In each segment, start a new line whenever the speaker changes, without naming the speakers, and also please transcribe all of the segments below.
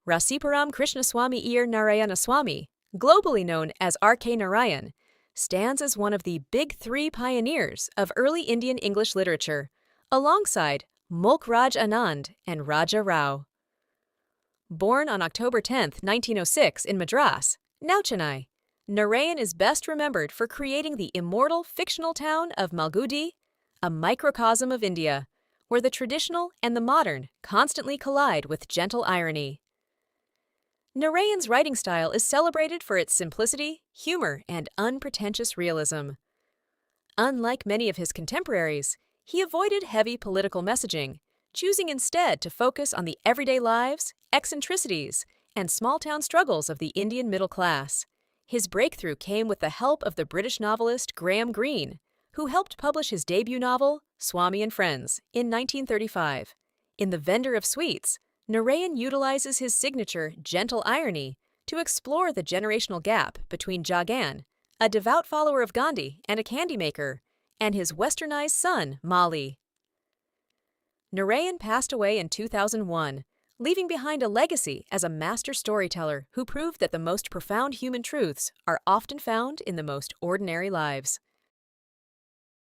Rasipuram Krishnaswamy Iyer Narayanaswamy, globally known as R.K.NARAYAN, stands as one of the big three pioneers of early Indian English literature, alongside Mulk Raj Anand and Raja Rao. Born on October 10, 1906 in Madras, now Chennai, Narayan is best remembered for creating the immortal fictional town of Malgudi, a microcosm of India, where the traditional and the modern constantly collide with gentle irony. Narayan's writing style is celebrated for its simplicity, humor, and unpretentious realism. Unlike many of his contemporaries, he avoided heavy political messaging, choosing instead to focus on the everyday lives, eccentricities, and small-town struggles of the Indian middle class. His breakthrough came with the help of the British novelist Graham Greene, who helped publish his debut novel, Swami and Friends, in 1935. In The Vendor of Sweets, Narayan utilizes his signature gentle irony to explore the generational gap between Jagan, a devout follower of Gandhi and a candy maker, and his westernized son, Mali. Narayan passed away in 2001, leaving behind a legacy as a master storyteller who proved that the most profound human truths are often found in the most ordinary lives.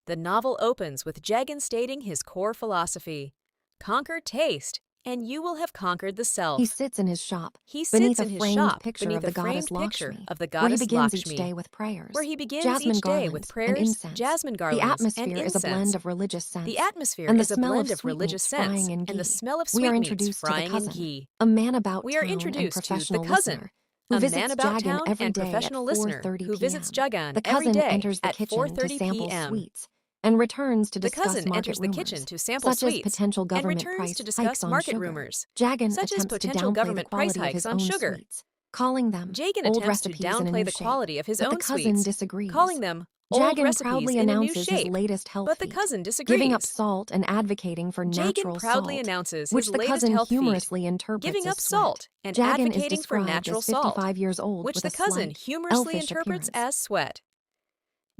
The novel opens with Jagan stating his core philosophy: conquer taste, and you will have conquered the self.
He sits in his shop,
He
beneath
sits in
a
his
framed
shop
picture
beneath
of the
a
goddess
framed picture
Lakshmi,
of the
where he
goddess
begins each
Lakshmi,
day with prayers,
where he begins
jasmine
each day
garlands,
with
and
prayers,
incense.
jasmine
The
garlands, and
atmosphere is a
incense.
blend of religious scents,
The atmosphere
and the
is a
smell
blend
of
of religious
sweetmeats
scents
frying in
and the
ghee.
smell of
We are
sweetmeats
introduced to the
frying in
cousin,
ghee.
a man about
We are
town and
introduced to the
professional
cousin,
listener, who
a man
visits
about
Jagan
town
every
and
day at
professional listener
4:30
who visits
p.m.
Jagan
The
every
cousin
day
enters the
at
kitchen to
4:30
sample
p.m.
sweets and returns to
The
discuss
cousin
market
enters the
rumors,
kitchen to sample
such as
sweets
potential
and
government
returns
price
to
hikes
discuss
on
market
sugar.
rumors,
Jagan
such as
attempts to
potential
downplay the
government price
quality of
hikes
his
on
own
sugar.
sweets, calling them
Jagan
old
attempts to
recipes in a
downplay
new
the
shape.
quality of his
But the
own
cousin
sweets, calling
disagrees.
them old
Jagan
recipes
proudly
in a new
announces his
shape.
latest health
But the
feat,
cousin
giving up
disagrees.
salt and advocating for
Jagan
natural
proudly
salt,
announces
which
his
the
latest
cousin
health feat,
humorously interprets
giving
as
up
sweat.
salt and
Jagan is
advocating for
described
natural
as
salt,
55 years old
which
with
the
a
cousin
slight,
humorously
elfish
interprets
appearance.
as sweat.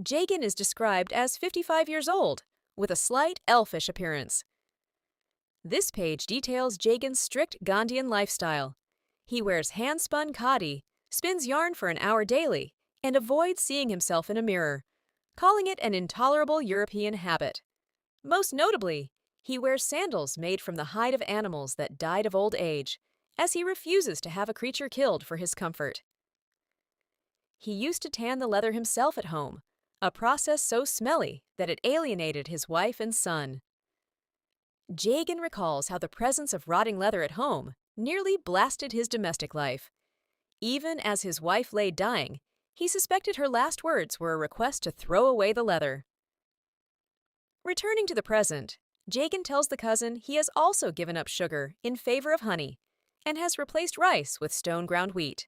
Jagan is described as 55 years old, with a slight elfish appearance. This page details Jagan's strict Gandhian lifestyle. He wears hand-spun khadi, spins yarn for an hour daily, and avoids seeing himself in a mirror, calling it an intolerable European habit. Most notably, he wears sandals made from the hide of animals that died of old age, as he refuses to have a creature killed for his comfort. He used to tan the leather himself at home, a process so smelly that it alienated his wife and son. Jagan recalls how the presence of rotting leather at home nearly blasted his domestic life. Even as his wife lay dying, he suspected her last words were a request to throw away the leather. Returning to the present, Jagan tells the cousin he has also given up sugar in favor of honey and has replaced rice with stone-ground wheat.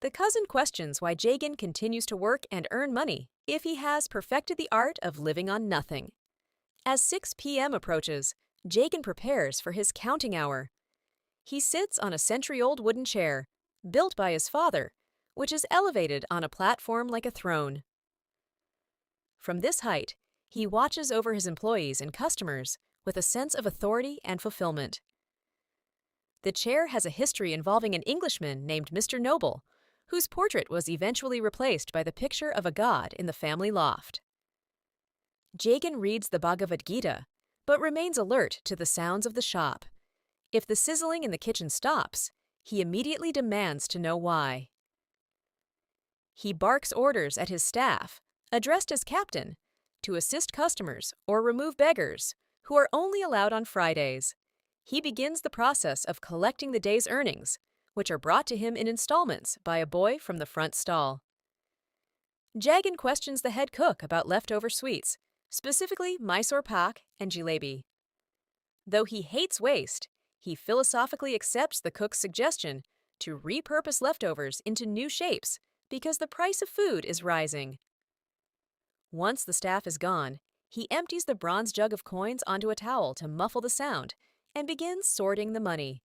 The cousin questions why Jagan continues to work and earn money if he has perfected the art of living on nothing. As 6 p.m. approaches, Jagan prepares for his counting hour. He sits on a century-old wooden chair, built by his father, which is elevated on a platform like a throne. From this height, he watches over his employees and customers with a sense of authority and fulfillment. The chair has a history involving an Englishman named Mr. Noble, whose portrait was eventually replaced by the picture of a god in the family loft. Jagan reads the Bhagavad Gita, but remains alert to the sounds of the shop. If the sizzling in the kitchen stops, he immediately demands to know why. He barks orders at his staff, addressed as captain, to assist customers or remove beggars, who are only allowed on Fridays. He begins the process of collecting the day's earnings, which are brought to him in installments by a boy from the front stall. Jagan questions the head cook about leftover sweets, specifically Mysore pak and jalebi. Though he hates waste, he philosophically accepts the cook's suggestion to repurpose leftovers into new shapes because the price of food is rising. Once the staff is gone, he empties the bronze jug of coins onto a towel to muffle the sound and begins sorting the money.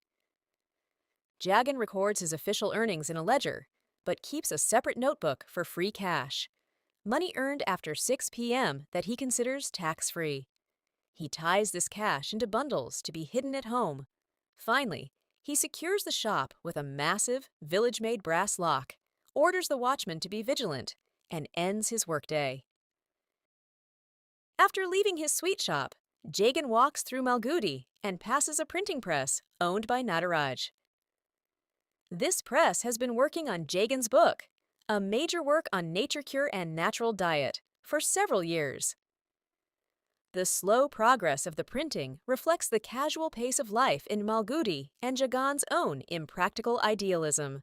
Jagan records his official earnings in a ledger, but keeps a separate notebook for free cash, money earned after 6 p.m. that he considers tax-free. He ties this cash into bundles to be hidden at home. Finally, He secures the shop with a massive, village-made brass lock, orders the watchman to be vigilant, and ends his workday. After leaving his sweet shop, Jagan walks through Malgudi and passes a printing press owned by Nataraj. This press has been working on Jagan's book, a major work on nature cure and natural diet, for several years. The slow progress of the printing reflects the casual pace of life in Malgudi and Jagan's own impractical idealism.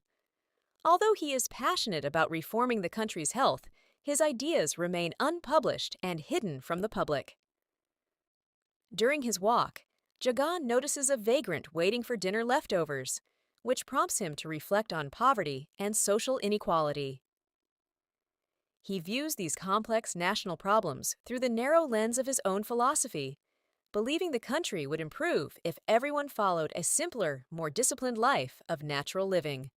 Although he is passionate about reforming the country's health, his ideas remain unpublished and hidden from the public. During his walk, Jagan notices a vagrant waiting for dinner leftovers, which prompts him to reflect on poverty and social inequality. He views these complex national problems through the narrow lens of his own philosophy, believing the country would improve if everyone followed a simpler, more disciplined life of natural living.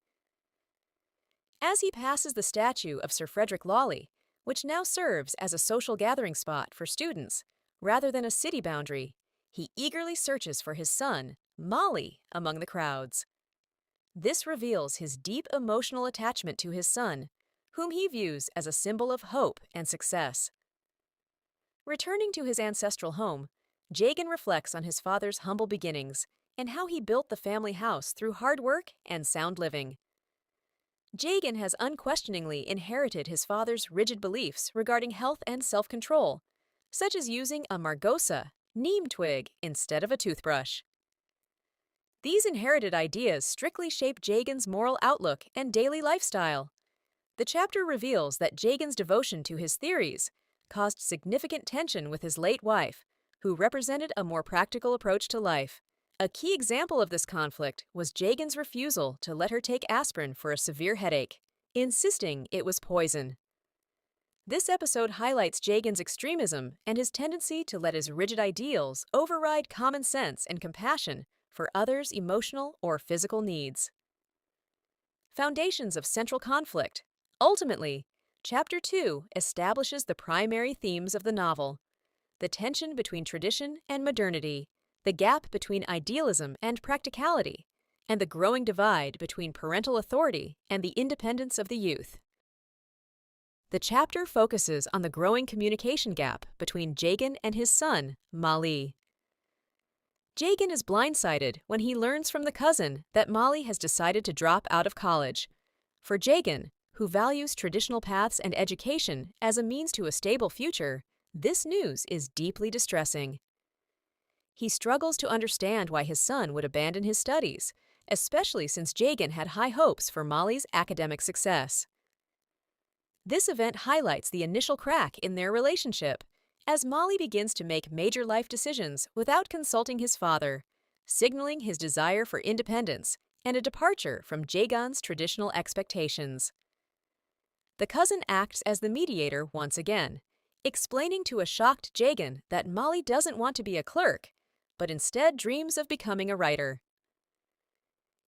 As he passes the statue of Sir Frederick Lawley, which now serves as a social gathering spot for students rather than a city boundary, he eagerly searches for his son, Molly, among the crowds. This reveals his deep emotional attachment to his son, whom he views as a symbol of hope and success. Returning to his ancestral home, Jagan reflects on his father's humble beginnings and how he built the family house through hard work and sound living. Jagan has unquestioningly inherited his father's rigid beliefs regarding health and self-control, such as using a margosa, neem twig, instead of a toothbrush. These inherited ideas strictly shape Jagan's moral outlook and daily lifestyle. The chapter reveals that Jagan's devotion to his theories caused significant tension with his late wife, who represented a more practical approach to life. A key example of this conflict was Jagan's refusal to let her take aspirin for a severe headache, insisting it was poison. This episode highlights Jagan's extremism and his tendency to let his rigid ideals override common sense and compassion for others' emotional or physical needs. Foundations of central conflict. Ultimately, Chapter 2 establishes the primary themes of the novel: the tension between tradition and modernity, the gap between idealism and practicality, and the growing divide between parental authority and the independence of the youth. The chapter focuses on the growing communication gap between Jagan and his son, Molly. Jagan is blindsided when he learns from the cousin that Molly has decided to drop out of college. For Jagan, who values traditional paths and education as a means to a stable future, this news is deeply distressing. He struggles to understand why his son would abandon his studies, especially since Jagan had high hopes for Molly's academic success. This event highlights the initial crack in their relationship, as Molly begins to make major life decisions without consulting his father, signaling his desire for independence and a departure from Jagan's traditional expectations. The cousin acts as the mediator once again, explaining to a shocked Jagan that Molly doesn't want to be a clerk, but instead dreams of becoming a writer.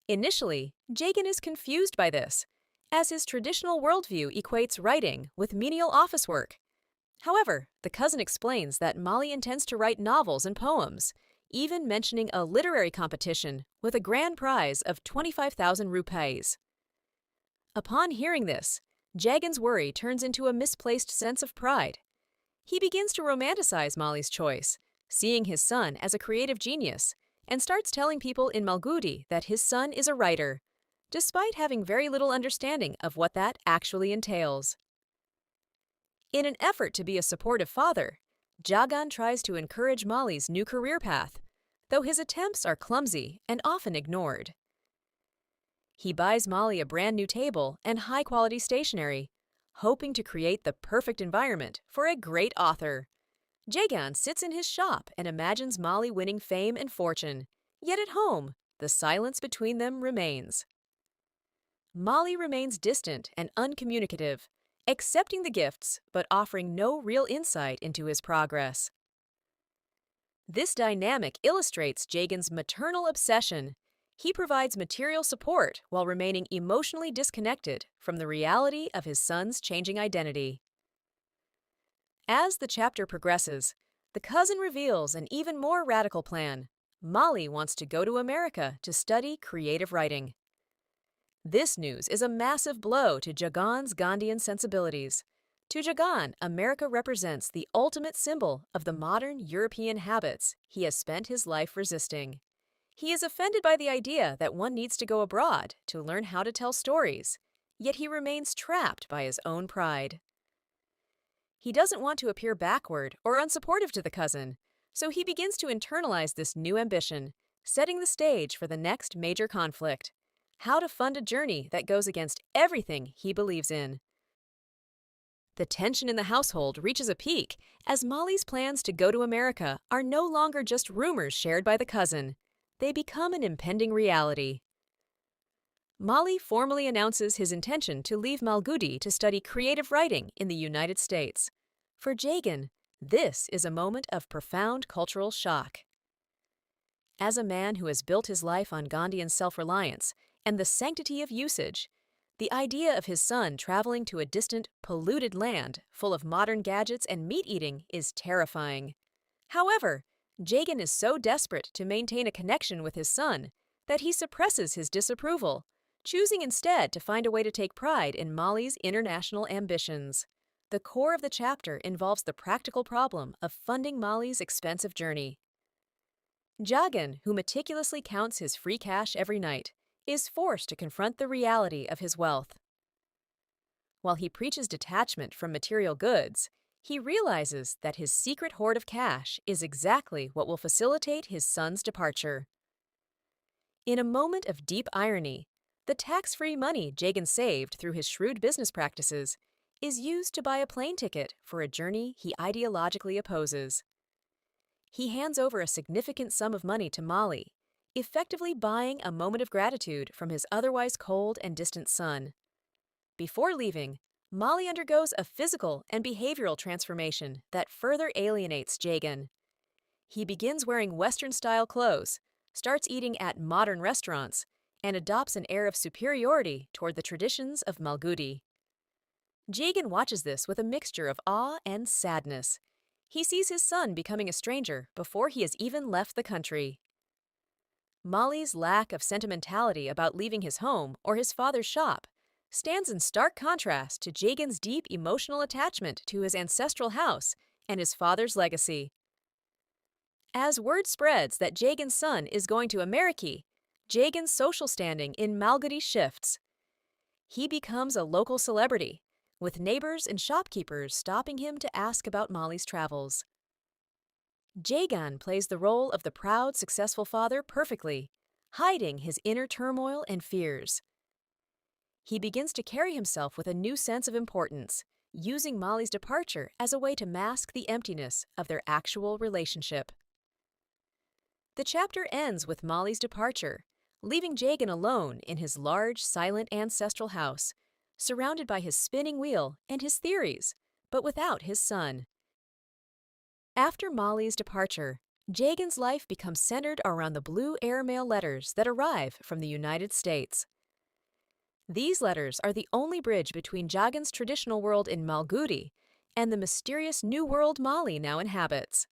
Initially, Jagan is confused by this, as his traditional worldview equates writing with menial office work. However, the cousin explains that Molly intends to write novels and poems, even mentioning a literary competition with a grand prize of 25,000 rupees. Upon hearing this, Jagan's worry turns into a misplaced sense of pride. He begins to romanticize Molly's choice, seeing his son as a creative genius, and starts telling people in Malgudi that his son is a writer, despite having very little understanding of what that actually entails. In an effort to be a supportive father, Jagan tries to encourage Molly's new career path, though his attempts are clumsy and often ignored. He buys Molly a brand new table and high-quality stationery, hoping to create the perfect environment for a great author. Jagan sits in his shop and imagines Molly winning fame and fortune, yet at home, the silence between them remains. Molly remains distant and uncommunicative, accepting the gifts but offering no real insight into his progress. This dynamic illustrates Jagan's maternal obsession. He provides material support while remaining emotionally disconnected from the reality of his son's changing identity. As the chapter progresses, the cousin reveals an even more radical plan, Molly wants to go to America to study creative writing. This news is a massive blow to Jagan's Gandhian sensibilities. To Jagan, America represents the ultimate symbol of the modern European habits he has spent his life resisting. He is offended by the idea that one needs to go abroad to learn how to tell stories, yet he remains trapped by his own pride. He doesn't want to appear backward or unsupportive to the cousin, so he begins to internalize this new ambition, setting the stage for the next major conflict: how to fund a journey that goes against everything he believes in. The tension in the household reaches a peak as Molly's plans to go to America are no longer just rumors shared by the cousin. They become an impending reality. Molly formally announces his intention to leave Malgudi to study creative writing in the United States. For Jagan, this is a moment of profound cultural shock. As a man who has built his life on Gandhian self-reliance and the sanctity of usage, the idea of his son traveling to a distant, polluted land full of modern gadgets and meat-eating is terrifying. However, Jagan is so desperate to maintain a connection with his son that he suppresses his disapproval, choosing instead to find a way to take pride in Molly's international ambitions. The core of the chapter involves the practical problem of funding Molly's expensive journey. Jagan, who meticulously counts his free cash every night, is forced to confront the reality of his wealth. While he preaches detachment from material goods, he realizes that his secret hoard of cash is exactly what will facilitate his son's departure. In a moment of deep irony, the tax-free money Jagan saved through his shrewd business practices is used to buy a plane ticket for a journey he ideologically opposes. He hands over a significant sum of money to Molly, effectively buying a moment of gratitude from his otherwise cold and distant son. Before leaving, Molly undergoes a physical and behavioral transformation that further alienates Jagan. He begins wearing Western-style clothes, starts eating at modern restaurants, and adopts an air of superiority toward the traditions of Malgudi. Jagan watches this with a mixture of awe and sadness. He sees his son becoming a stranger before he has even left the country. Molly's lack of sentimentality about leaving his home or his father's shop stands in stark contrast to Jagan's deep emotional attachment to his ancestral house and his father's legacy. As word spreads that Jagan's son is going to America, Jagan's social standing in Malgudi shifts. He becomes a local celebrity, with neighbors and shopkeepers stopping him to ask about Molly's travels. Jagan plays the role of the proud, successful father perfectly, hiding his inner turmoil and fears. He begins to carry himself with a new sense of importance, using Molly's departure as a way to mask the emptiness of their actual relationship. The chapter ends with Molly's departure, leaving Jagan alone in his large, silent ancestral house, surrounded by his spinning wheel and his theories, but without his son. After Molly's departure, Jagan's life becomes centered around the blue airmail letters that arrive from the United States. These letters are the only bridge between Jagan's traditional world in Malgudi and the mysterious new world Molly now inhabits.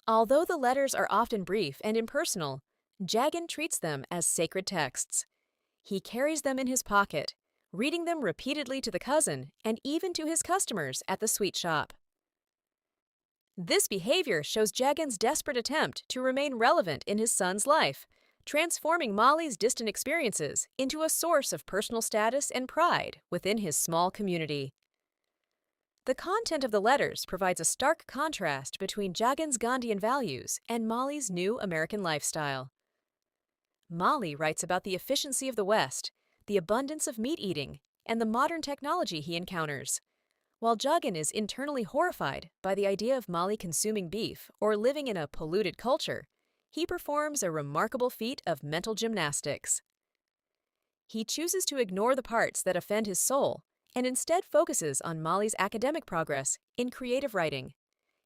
Although the letters are often brief and impersonal, Jagan treats them as sacred texts. He carries them in his pocket, reading them repeatedly to the cousin and even to his customers at the sweet shop. This behavior shows Jagan's desperate attempt to remain relevant in his son's life, transforming Molly's distant experiences into a source of personal status and pride within his small community. The content of the letters provides a stark contrast between Jagan's Gandhian values and Molly's new American lifestyle. Molly writes about the efficiency of the West, the abundance of meat eating, and the modern technology he encounters, while Jagan is internally horrified by the idea of Molly consuming beef or living in a polluted culture. He performs a remarkable feat of mental gymnastics. He chooses to ignore the parts that offend his soul and instead focuses on Molly's academic progress in creative writing.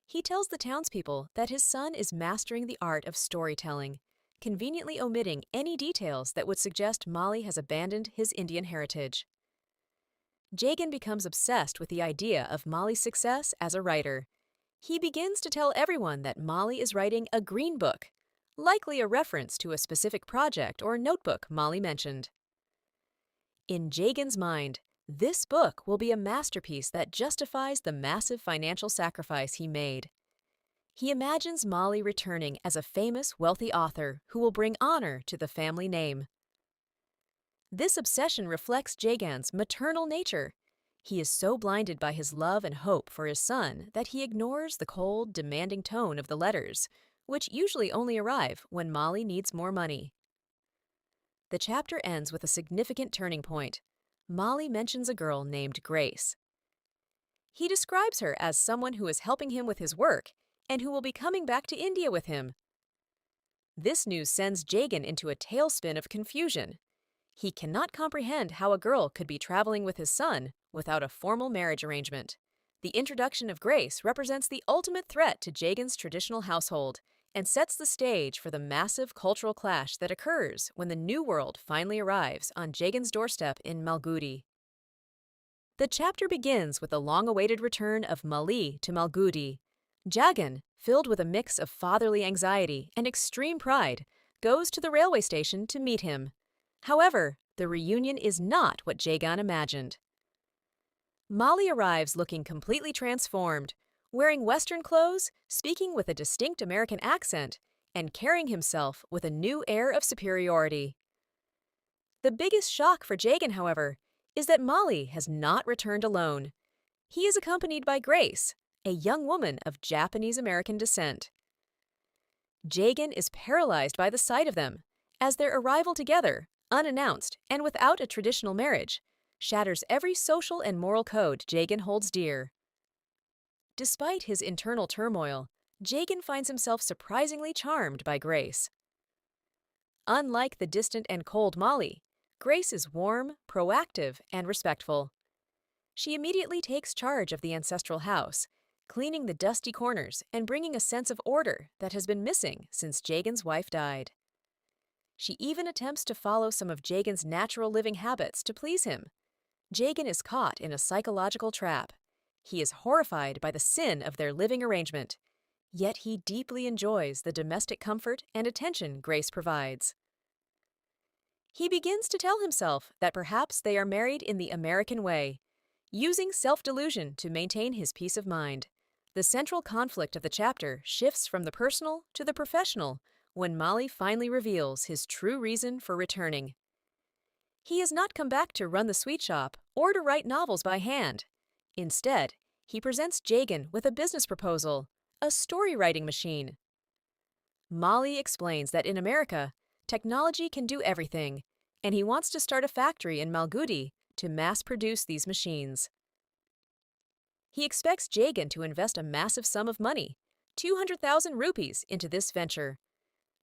He tells the townspeople that his son is mastering the art of storytelling, conveniently omitting any details that would suggest Molly has abandoned his Indian heritage. Jagan becomes obsessed with the idea of Molly's success as a writer. He begins to tell everyone that Molly is writing a green book, likely a reference to a specific project or notebook Molly mentioned. In Jagan's mind, this book will be a masterpiece that justifies the massive financial sacrifice he made. He imagines Molly returning as a famous, wealthy author who will bring honor to the family name. This obsession reflects Jagan's maternal nature. He is so blinded by his love and hope for his son that he ignores the cold, demanding tone of the letters, which usually only arrive when Molly needs more money. The chapter ends with a significant turning point. Molly mentions a girl named Grace. He describes her as someone who is helping him with his work and who will be coming back to India with him. This news sends Jagan into a tailspin of confusion. He cannot comprehend how a girl could be traveling with his son without a formal marriage arrangement. The introduction of Grace represents the ultimate threat to Jagan's traditional household and sets the stage for the massive cultural clash that occurs when the New World finally arrives on Jagan's doorstep in Malgudi. The chapter begins with the long-awaited return of Mali to Malgudi. Jagan, filled with a mix of fatherly anxiety and extreme pride, goes to the railway station to meet him. However, the reunion is not what Jagan imagined. Mali arrives looking completely transformed, wearing Western clothes, speaking with a distinct American accent, and carrying himself with a new air of superiority. The biggest shock for Jagan, however, is that Mali has not returned alone. He is accompanied by Grace, a young woman of Japanese-American descent. Jagan is paralyzed by the sight of them, as their arrival together, unannounced and without a traditional marriage, shatters every social and moral code Jagan holds dear. Despite his internal turmoil, Jagan finds himself surprisingly charmed by Grace. Unlike the distant and cold Molly, Grace is warm, proactive, and respectful. She immediately takes charge of the ancestral house, cleaning the dusty corners and bringing a sense of order that has been missing since Jagan's wife died. She even attempts to follow some of Jagan's natural living habits to please him. Jagan is caught in a psychological trap. He is horrified by the sin of their living arrangement, yet he deeply enjoys the domestic comfort and attention Grace provides. He begins to tell himself that perhaps they are married in the American way, using self-delusion to maintain his peace of mind. The central conflict of the chapter shifts from the personal to the professional when Molly finally reveals his true reason for returning. He has not come back to run the sweet shop or to write novels by hand. Instead, he presents Jagan with a business proposal, a story-writing machine. Molly explains that in America, technology can do everything, and he wants to start a factory in Malgudi to mass-produce these machines. He expects Jagan to invest a massive sum of money, 200,000 rupees, into this venture.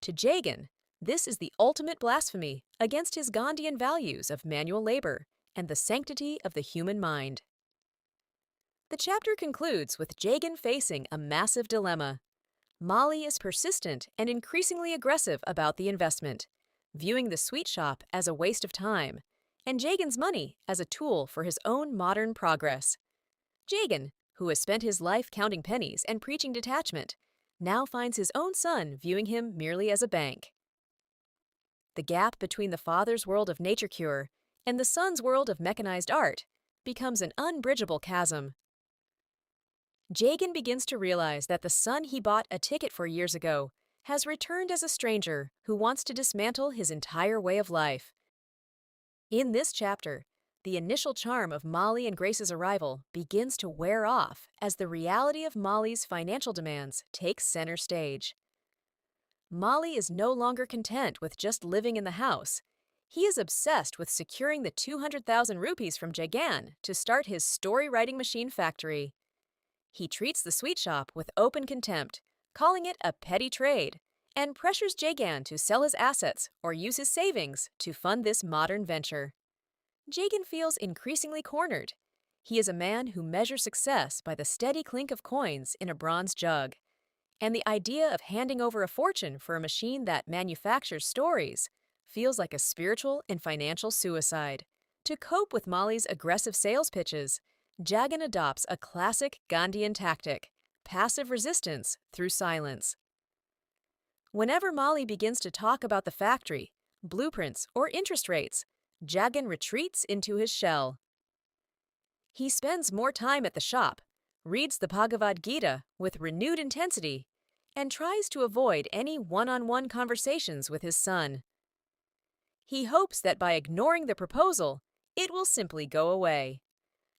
To Jagan, this is the ultimate blasphemy against his Gandhian values of manual labor and the sanctity of the human mind. The chapter concludes with Jagan facing a massive dilemma. Molly is persistent and increasingly aggressive about the investment, viewing the sweet shop as a waste of time, and Jagan's money as a tool for his own modern progress. Jagan, who has spent his life counting pennies and preaching detachment, now finds his own son viewing him merely as a bank. The gap between the father's world of nature cure and the son's world of mechanized art becomes an unbridgeable chasm. Jagan begins to realize that the son he bought a ticket for years ago has returned as a stranger who wants to dismantle his entire way of life. In this chapter, the initial charm of Molly and Grace's arrival begins to wear off as the reality of Molly's financial demands takes center stage. Molly is no longer content with just living in the house. He is obsessed with securing the 200,000 rupees from Jagan to start his story-writing machine factory. He treats the sweet shop with open contempt, calling it a petty trade, and pressures Jagan to sell his assets or use his savings to fund this modern venture. Jagan feels increasingly cornered. He is a man who measures success by the steady clink of coins in a bronze jug, and the idea of handing over a fortune for a machine that manufactures stories feels like a spiritual and financial suicide. To cope with Molly's aggressive sales pitches, Jagan adopts a classic Gandhian tactic, passive resistance through silence. Whenever Molly begins to talk about the factory, blueprints, or interest rates, Jagan retreats into his shell. He spends more time at the shop, reads the Bhagavad Gita with renewed intensity, and tries to avoid any one-on-one conversations with his son. He hopes that by ignoring the proposal, it will simply go away.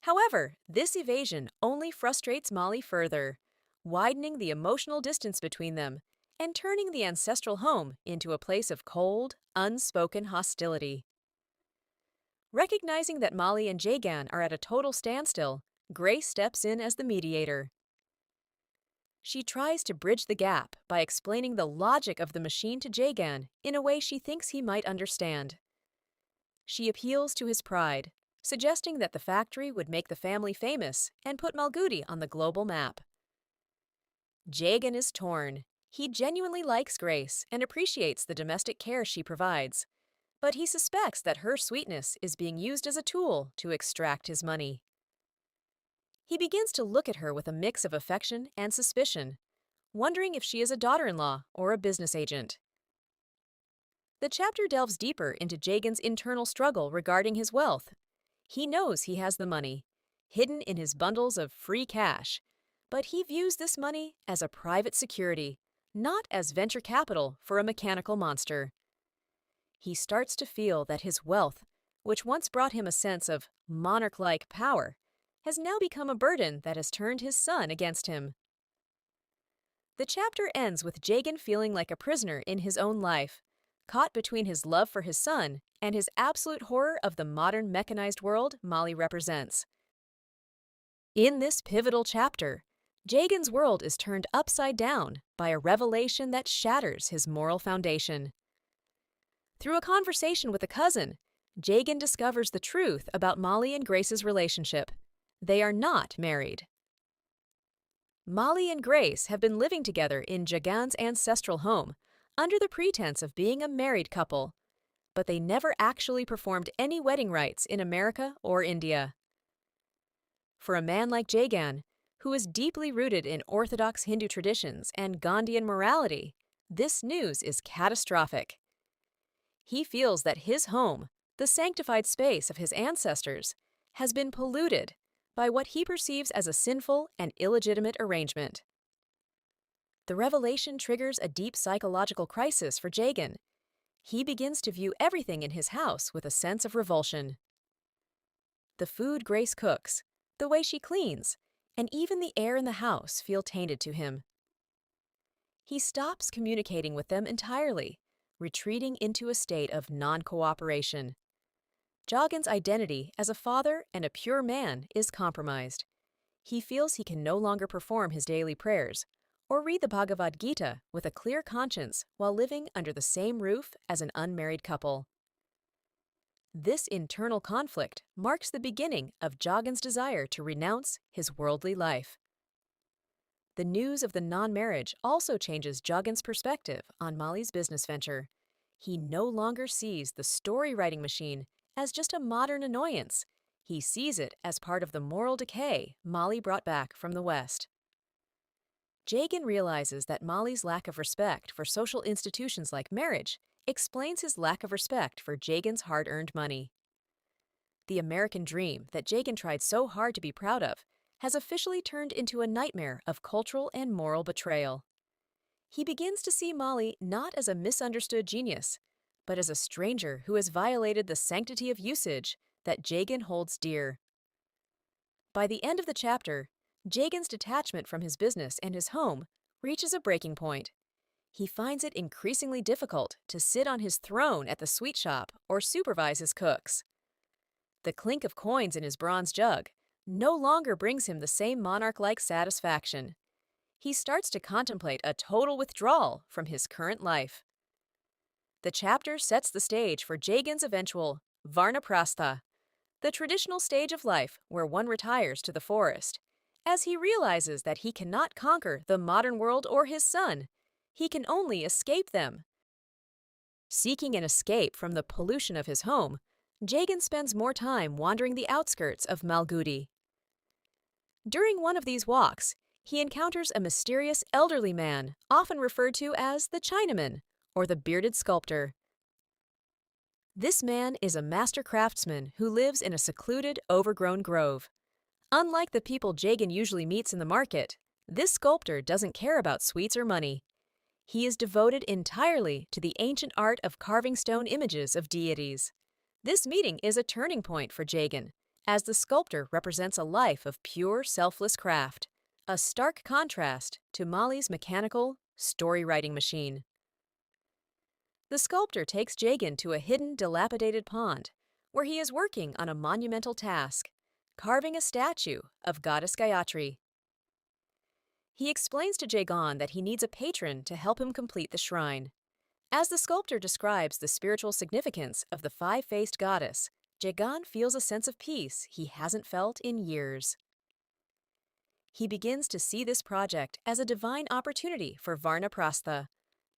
However, this evasion only frustrates Molly further, widening the emotional distance between them and turning the ancestral home into a place of cold, unspoken hostility. Recognizing that Molly and Jagan are at a total standstill, Grace steps in as the mediator. She tries to bridge the gap by explaining the logic of the machine to Jagan in a way she thinks he might understand. She appeals to his pride, suggesting that the factory would make the family famous and put Malgudi on the global map. Jagan is torn. He genuinely likes Grace and appreciates the domestic care she provides, but he suspects that her sweetness is being used as a tool to extract his money. He begins to look at her with a mix of affection and suspicion, wondering if she is a daughter-in-law or a business agent. The chapter delves deeper into Jagan's internal struggle regarding his wealth. He knows he has the money, hidden in his bundles of free cash, but he views this money as a private security, not as venture capital for a mechanical monster. He starts to feel that his wealth, which once brought him a sense of monarch-like power, has now become a burden that has turned his son against him. The chapter ends with Jagan feeling like a prisoner in his own life, caught between his love for his son and his absolute horror of the modern mechanized world Molly represents. In this pivotal chapter, Jagan's world is turned upside down by a revelation that shatters his moral foundation. Through a conversation with a cousin, Jagan discovers the truth about Molly and Grace's relationship. They are not married. Molly and Grace have been living together in Jagan's ancestral home under the pretense of being a married couple, but they never actually performed any wedding rites in America or India. For a man like Jagan, who is deeply rooted in orthodox Hindu traditions and Gandhian morality, this news is catastrophic. He feels that his home, the sanctified space of his ancestors, has been polluted by what he perceives as a sinful and illegitimate arrangement. The revelation triggers a deep psychological crisis for Jagan. He begins to view everything in his house with a sense of revulsion. The food Grace cooks, the way she cleans, and even the air in the house feel tainted to him. He stops communicating with them entirely, retreating into a state of non-cooperation. Jagan's identity as a father and a pure man is compromised. He feels he can no longer perform his daily prayers or read the Bhagavad Gita with a clear conscience while living under the same roof as an unmarried couple. This internal conflict marks the beginning of Jagan's desire to renounce his worldly life. The news of the non-marriage also changes Jagan's perspective on Molly's business venture. He no longer sees the story-writing machine as just a modern annoyance. He sees it as part of the moral decay Molly brought back from the West. Jagan realizes that Molly's lack of respect for social institutions like marriage explains his lack of respect for Jagan's hard-earned money. The American dream that Jagan tried so hard to be proud of has officially turned into a nightmare of cultural and moral betrayal. He begins to see Molly not as a misunderstood genius, but as a stranger who has violated the sanctity of usage that Jagan holds dear. By the end of the chapter, Jagan's detachment from his business and his home reaches a breaking point. He finds it increasingly difficult to sit on his throne at the sweet shop or supervise his cooks. The clink of coins in his bronze jug no longer brings him the same monarch-like satisfaction. He starts to contemplate a total withdrawal from his current life. The chapter sets the stage for Jagan's eventual Varnaprastha, the traditional stage of life where one retires to the forest. As he realizes that he cannot conquer the modern world or his son, he can only escape them. Seeking an escape from the pollution of his home, Jagan spends more time wandering the outskirts of Malgudi. During one of these walks, he encounters a mysterious elderly man, often referred to as the Chinaman or the bearded sculptor. This man is a master craftsman who lives in a secluded, overgrown grove. Unlike the people Jagan usually meets in the market, this sculptor doesn't care about sweets or money. He is devoted entirely to the ancient art of carving stone images of deities. This meeting is a turning point for Jagan, as the sculptor represents a life of pure, selfless craft, a stark contrast to Mali's mechanical, story-writing machine. The sculptor takes Jagan to a hidden, dilapidated pond, where he is working on a monumental task, carving a statue of goddess Gayatri. He explains to Jagan that he needs a patron to help him complete the shrine. As the sculptor describes the spiritual significance of the five-faced goddess, Jagan feels a sense of peace he hasn't felt in years. He begins to see this project as a divine opportunity for Varnaprastha,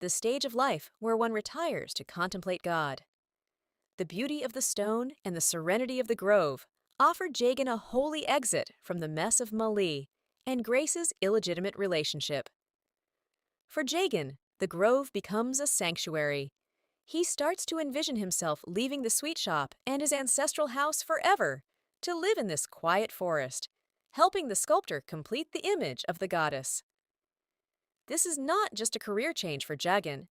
the stage of life where one retires to contemplate God. The beauty of the stone and the serenity of the grove offer Jagan a holy exit from the mess of Mali and Grace's illegitimate relationship. For Jagan, the grove becomes a sanctuary. He starts to envision himself leaving the sweet shop and his ancestral house forever to live in this quiet forest, helping the sculptor complete the image of the goddess. This is not just a career change for Jagan.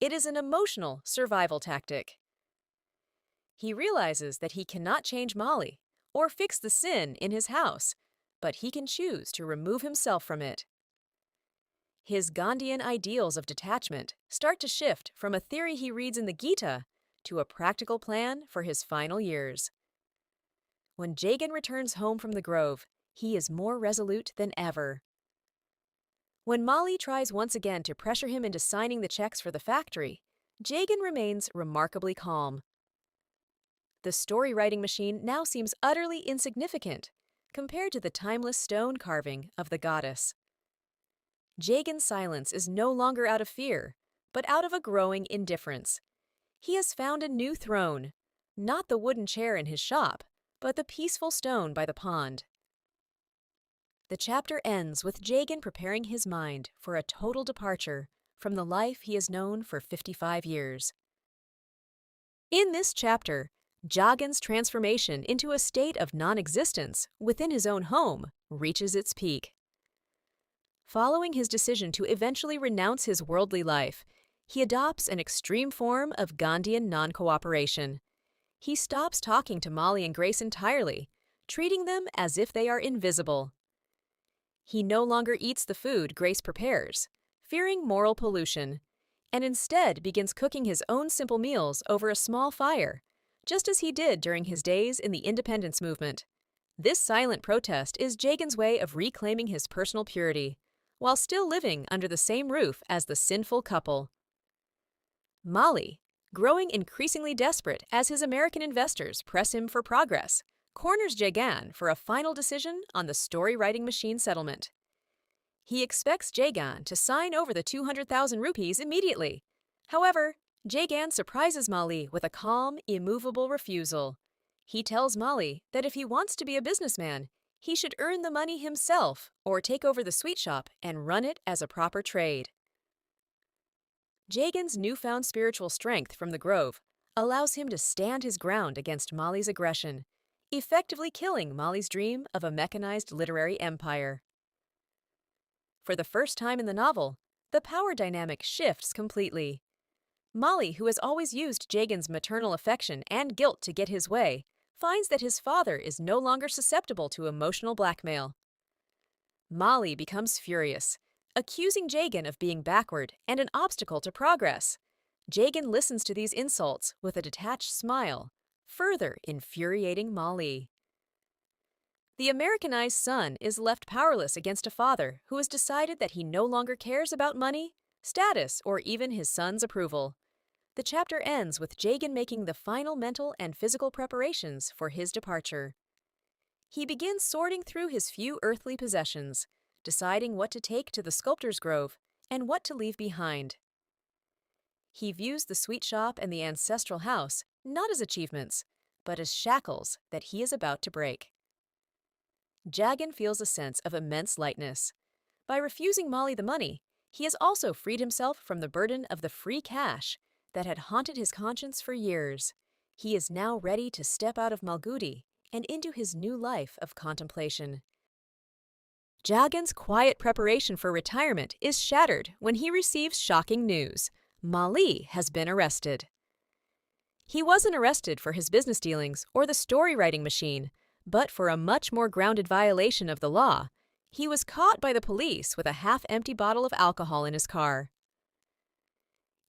It is an emotional survival tactic. He realizes that he cannot change Mali or fix the sin in his house, but he can choose to remove himself from it. His Gandhian ideals of detachment start to shift from a theory he reads in the Gita to a practical plan for his final years. When Jagan returns home from the grove, he is more resolute than ever. When Mali tries once again to pressure him into signing the checks for the factory, Jagan remains remarkably calm. The story-writing machine now seems utterly insignificant compared to the timeless stone carving of the goddess. Jagan's silence is no longer out of fear, but out of a growing indifference. He has found a new throne, not the wooden chair in his shop, but the peaceful stone by the pond. The chapter ends with Jagan preparing his mind for a total departure from the life he has known for 55 years. In this chapter, Jagan's transformation into a state of non-existence within his own home reaches its peak. Following his decision to eventually renounce his worldly life, he adopts an extreme form of Gandhian non-cooperation. He stops talking to Mali and Grace entirely, treating them as if they are invisible. He no longer eats the food Grace prepares, fearing moral pollution, and instead begins cooking his own simple meals over a small fire, just as he did during his days in the independence movement. This silent protest is Jagan's way of reclaiming his personal purity, while still living under the same roof as the sinful couple. Mali, growing increasingly desperate as his American investors press him for progress, corners Jagan for a final decision on the story-writing machine settlement. He expects Jagan to sign over the 200,000 rupees immediately. However, Jagan surprises Mali with a calm, immovable refusal. He tells Mali that if he wants to be a businessman, he should earn the money himself or take over the sweet shop and run it as a proper trade. Jagan's newfound spiritual strength from the grove allows him to stand his ground against Mali's aggression, effectively killing Mali's dream of a mechanized literary empire. For the first time in the novel, the power dynamic shifts completely. Mali, who has always used Jagan's maternal affection and guilt to get his way, finds that his father is no longer susceptible to emotional blackmail. Mali becomes furious, accusing Jagan of being backward and an obstacle to progress. Jagan listens to these insults with a detached smile, further infuriating Mali. The Americanized son is left powerless against a father who has decided that he no longer cares about money, status, or even his son's approval. The chapter ends with Jagan making the final mental and physical preparations for his departure. He begins sorting through his few earthly possessions, deciding what to take to the sculptor's grove and what to leave behind. He views the sweet shop and the ancestral house not as achievements, but as shackles that he is about to break. Jagan feels a sense of immense lightness, By refusing Molly the money, he has also freed himself from the burden of the free cash that had haunted his conscience for years. He is now ready to step out of Malgudi and into his new life of contemplation. Jagan's quiet preparation for retirement is shattered when he receives shocking news. Molly has been arrested. He wasn't arrested for his business dealings or the story-writing machine, but for a much more grounded violation of the law. He was caught by the police with a half-empty bottle of alcohol in his car.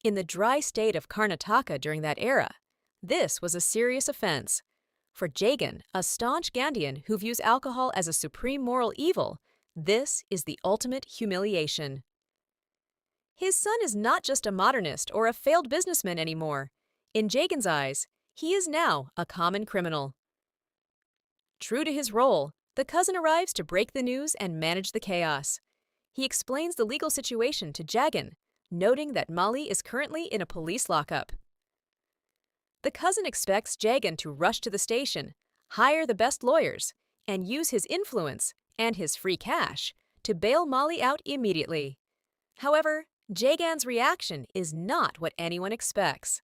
In the dry state of Karnataka during that era, this was a serious offense. For Jagan, a staunch Gandhian who views alcohol as a supreme moral evil, this is the ultimate humiliation. His son is not just a modernist or a failed businessman anymore. In Jagan's eyes, he is now a common criminal. True to his role, the cousin arrives to break the news and manage the chaos. He explains the legal situation to Jagan, noting that Molly is currently in a police lockup. The cousin expects Jagan to rush to the station, hire the best lawyers, and use his influence and his free cash to bail Molly out immediately. However, Jagan's reaction is not what anyone expects.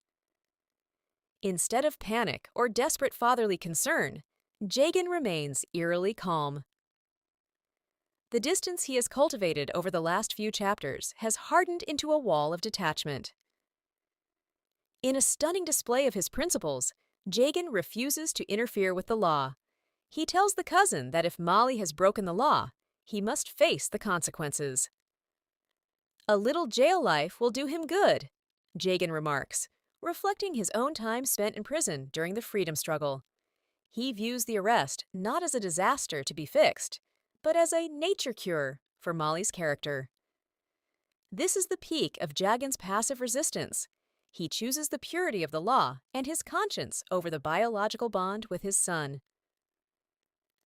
Instead of panic or desperate fatherly concern, Jagan remains eerily calm. The distance he has cultivated over the last few chapters has hardened into a wall of detachment. In a stunning display of his principles, Jagan refuses to interfere with the law. He tells the cousin that if Molly has broken the law, he must face the consequences. "A little jail life will do him good," Jagan remarks, reflecting his own time spent in prison during the freedom struggle. He views the arrest not as a disaster to be fixed, but as a nature cure for Molly's character. This is the peak of Jagan's passive resistance. He chooses the purity of the law and his conscience over the biological bond with his son.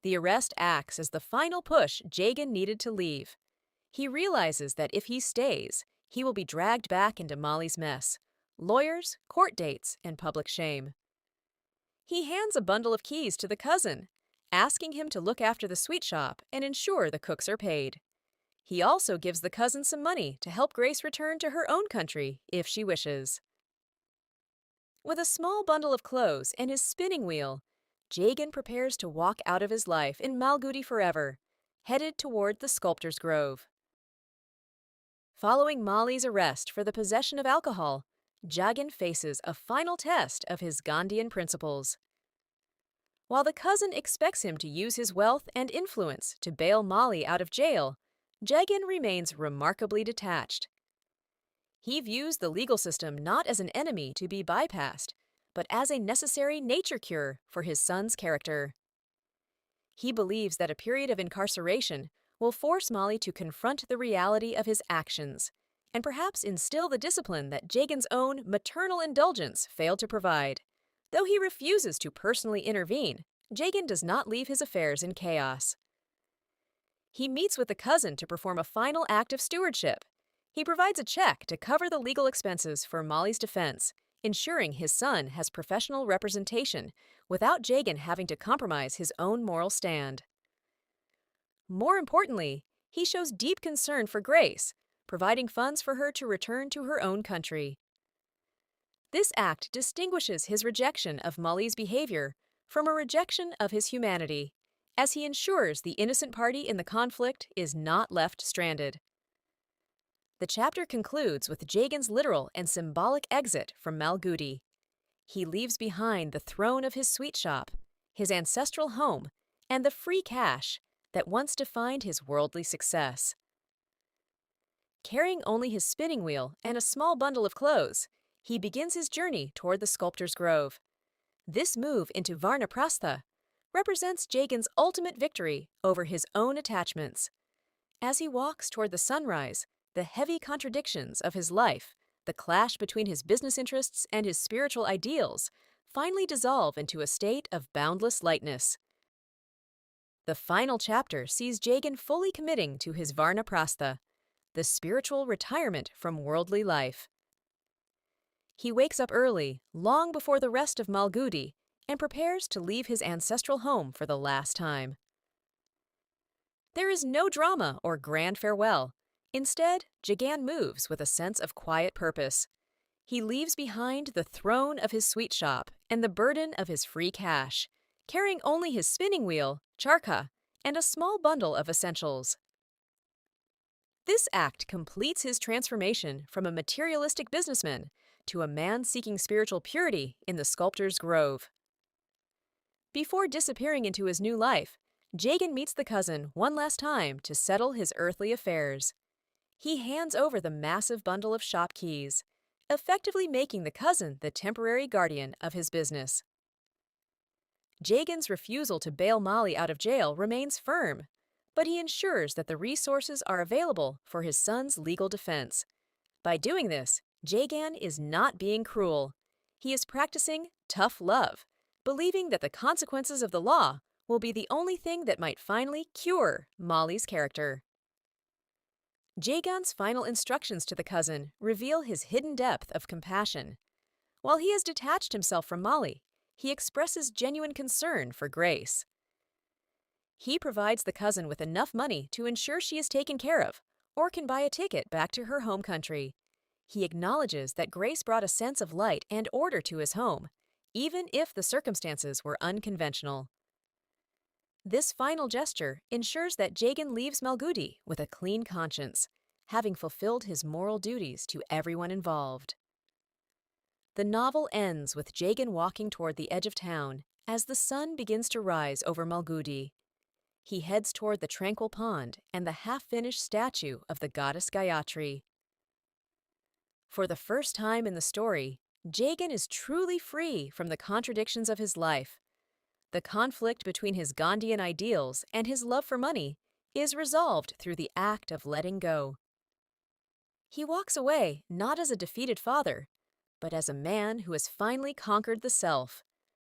The arrest acts as the final push Jagan needed to leave. He realizes that if he stays, he will be dragged back into Molly's mess: lawyers, court dates, and public shame. He hands a bundle of keys to the cousin, asking him to look after the sweet shop and ensure the cooks are paid. He also gives the cousin some money to help Grace return to her own country if she wishes. With a small bundle of clothes and his spinning wheel, Jagan prepares to walk out of his life in Malgudi forever, headed toward the Sculptor's Grove. Following Molly's arrest for the possession of alcohol, Jagan faces a final test of his Gandhian principles. While the cousin expects him to use his wealth and influence to bail Molly out of jail, Jagan remains remarkably detached. He views the legal system not as an enemy to be bypassed, but as a necessary nature cure for his son's character. He believes that a period of incarceration will force Molly to confront the reality of his actions, and perhaps instill the discipline that Jagan's own maternal indulgence failed to provide. Though he refuses to personally intervene, Jagan does not leave his affairs in chaos. He meets with the cousin to perform a final act of stewardship. He provides a check to cover the legal expenses for Molly's defense, ensuring his son has professional representation without Jagan having to compromise his own moral stand. More importantly, he shows deep concern for Grace, providing funds for her to return to her own country. This act distinguishes his rejection of Molly's behavior from a rejection of his humanity, as he ensures the innocent party in the conflict is not left stranded. The chapter concludes with Jagan's literal and symbolic exit from Malgudi. He leaves behind the throne of his sweet shop, his ancestral home, and the free cash that once defined his worldly success. Carrying only his spinning wheel and a small bundle of clothes, he begins his journey toward the Sculptor's Grove. This move into Varnaprastha represents Jagan's ultimate victory over his own attachments. As he walks toward the sunrise, the heavy contradictions of his life, the clash between his business interests and his spiritual ideals, finally dissolve into a state of boundless lightness. The final chapter sees Jagan fully committing to his Varnaprastha, the spiritual retirement from worldly life. He wakes up early, long before the rest of Malgudi, and prepares to leave his ancestral home for the last time. There is no drama or grand farewell. Instead, Jagan moves with a sense of quiet purpose. He leaves behind the throne of his sweet shop and the burden of his free cash, carrying only his spinning wheel, charkha, and a small bundle of essentials. This act completes his transformation from a materialistic businessman to a man seeking spiritual purity in the sculptor's grove. Before disappearing into his new life, Jagan meets the cousin one last time to settle his earthly affairs. He hands over the massive bundle of shop keys, effectively making the cousin the temporary guardian of his business. Jagan's refusal to bail Molly out of jail remains firm, but he ensures that the resources are available for his son's legal defense. By doing this, Jagan is not being cruel. He is practicing tough love, believing that the consequences of the law will be the only thing that might finally cure Molly's character. Jagan's final instructions to the cousin reveal his hidden depth of compassion. While he has detached himself from Molly, he expresses genuine concern for Grace. He provides the cousin with enough money to ensure she is taken care of, or can buy a ticket back to her home country. He acknowledges that Grace brought a sense of light and order to his home, even if the circumstances were unconventional. This final gesture ensures that Jagan leaves Malgudi with a clean conscience, having fulfilled his moral duties to everyone involved. The novel ends with Jagan walking toward the edge of town as the sun begins to rise over Malgudi. He heads toward the tranquil pond and the half-finished statue of the goddess Gayatri. For the first time in the story, Jagan is truly free from the contradictions of his life. The conflict between his Gandhian ideals and his love for money is resolved through the act of letting go. He walks away not as a defeated father, but as a man who has finally conquered the self.